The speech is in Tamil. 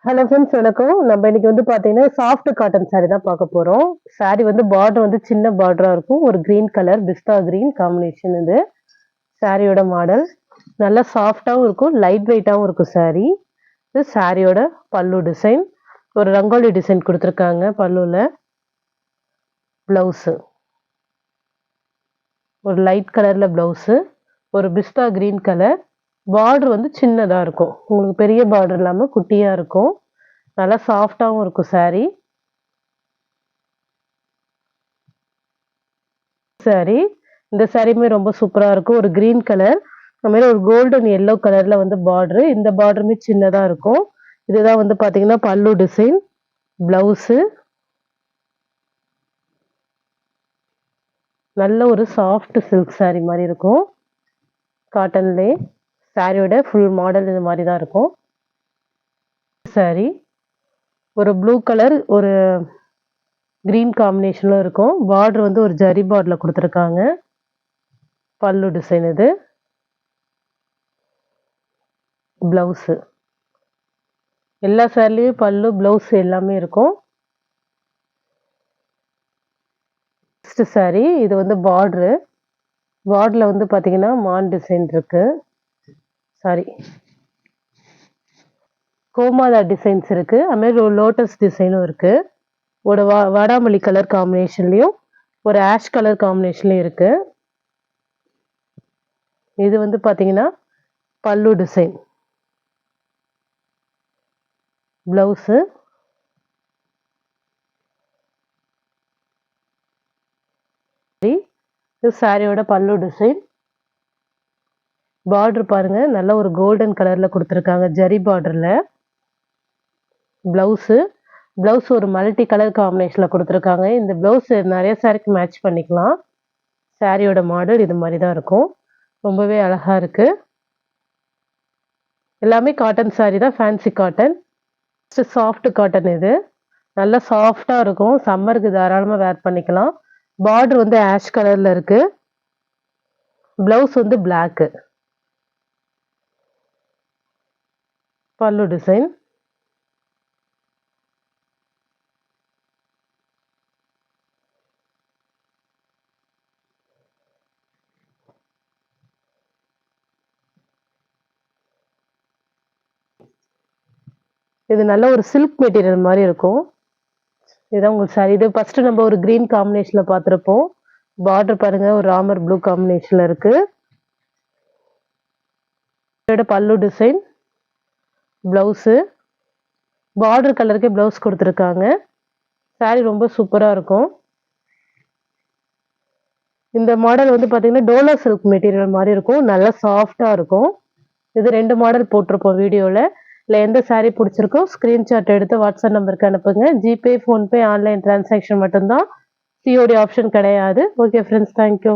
ஹலோ ஃப்ரெண்ட்ஸ், வணக்கம். நம்ம இன்னைக்கு வந்து பார்த்தீங்கன்னா சாஃப்ட் காட்டன் saree தான் பார்க்க போறோம். saree வந்து பார்டர் வந்து சின்ன பார்டரா இருக்கும். ஒரு கிரீன் கலர் பிஸ்தா கிரீன் காம்பினேஷன் இது. சாரியோட மாடல் நல்லா சாஃப்டாவும் இருக்கும், லைட் வெயிட்டாவும் இருக்கும் saree. இது சாரியோட பல்லு டிசைன். ஒரு ரங்கோலி டிசைன் கொடுத்துருக்காங்க பல்லுல. பிளவுஸ் ஒரு லைட் கலர்ல பிளவுஸ். ஒரு பிஸ்தா கிரீன் கலர். பார்டர் வந்து சின்னதா இருக்கும். உங்களுக்கு பெரிய பார்டர் இல்லாம குட்டியா இருக்கும். நல்லா சாஃப்டாவும் இருக்கும் saree. இந்த சாரியுமே ரொம்ப சூப்பரா இருக்கும். ஒரு கிரீன் கலர் அது மாதிரி ஒரு கோல்டன் எல்லோ கலர்ல வந்து பார்டர். இந்த பார்டருமே சின்னதா இருக்கும். இதுதான் வந்து பாத்தீங்கன்னா பல்லு டிசைன். பிளவுஸ் நல்ல ஒரு சாஃப்ட் சில்க் saree மாதிரி இருக்கும். காட்டன்லே சாரியோட ஃபுல் மாடல் இது மாதிரி தான் இருக்கும். saree ஒரு ப்ளூ கலர் ஒரு கிரீன் காம்பினேஷன்ல இருக்கும். பார்டர் வந்து ஒரு ஜரி பார்டர்ல கொடுத்துருக்காங்க. பல்லு டிசைன் இது. பிளவுஸ் எல்லா சாரிலையும் பல்லு பிளவுஸ் எல்லாமே இருக்கும். நெக்ஸ்ட் saree இது வந்து பார்டர்ல வந்து பாத்தீங்கன்னா மான் டிசைன் இருக்கு. சாரி கோமாதா டிசைன்ஸ் இருக்கு. அது மாதிரி ஒரு லோட்டஸ் டிசைனும் இருக்கு. ஒரு வாடாமல்லி கலர் காம்பினேஷன்லயும் ஒரு ஆஷ் கலர் காம்பினேஷன்லயும் இருக்கு. இது வந்து பாத்தீங்கன்னா பல்லு டிசைன். பிளவுஸ் சாரியோட பல்லு டிசைன். பார்டர் பாருங்க, நல்ல ஒரு கோல்டன் கலர்ல கொடுத்துருக்காங்க ஜரி பார்டர்ல. பிளவுஸ் ஒரு மல்டி கலர் காம்பினேஷன்ல கொடுத்துருக்காங்க. இந்த பிளவுஸ் நிறைய சாரிக்கு மேட்ச் பண்ணிக்கலாம். சாரியோட மாடல் இது மாதிரி தான் இருக்கும். ரொம்பவே அழகா இருக்கு. எல்லாமே காட்டன் saree தான், ஃபேன்சி காட்டன். சாஃப்ட் காட்டன் இது. நல்லா சாஃப்டா இருக்கும். சம்மருக்கு தாராளமா வேர் பண்ணிக்கலாம். பார்டர் வந்து ஆஷ் கலர்ல இருக்கு. பிளவுஸ் வந்து பிளாக். பல்லு டிசைன். இது நல்ல ஒரு சில்க் மெட்டீரியல் மாதிரி இருக்கும். இதுதான் உங்களுக்கு சாரி. இது ஃபர்ஸ்ட் நம்ம ஒரு கிரீன் காம்பினேஷன்ல பார்த்திருப்போம். பார்டர் பாருங்க, ஒரு ராமர் ப்ளூ காம்பினேஷன்ல இருக்கு. இதோட பல்லு டிசைன். பிளவுஸ் பார்டர் கலருக்கே பிளவுஸ் கொடுத்துருக்காங்க. சாரி ரொம்ப சூப்பரா இருக்கும். இந்த மாடல் வந்து பாத்தீங்கன்னா டோலா சில்க் மெட்டீரியல் மாதிரி இருக்கும். நல்லா சாஃப்டா இருக்கும். இது 2 மாடல் போட்டிருப்போம் வீடியோல. இல்லை எந்த saree பிடிச்சிருக்கோ ஸ்க்ரீன்ஷாட் எடுத்து வாட்ஸ்அப் நம்பருக்கு அனுப்புங்க. ஜிபே, ஃபோன்பே, ஆன்லைன் டிரான்சாக்ஷன் மட்டும்தான். சிஓடி ஆப்ஷன் கிடையாது. Okay friends, thank you.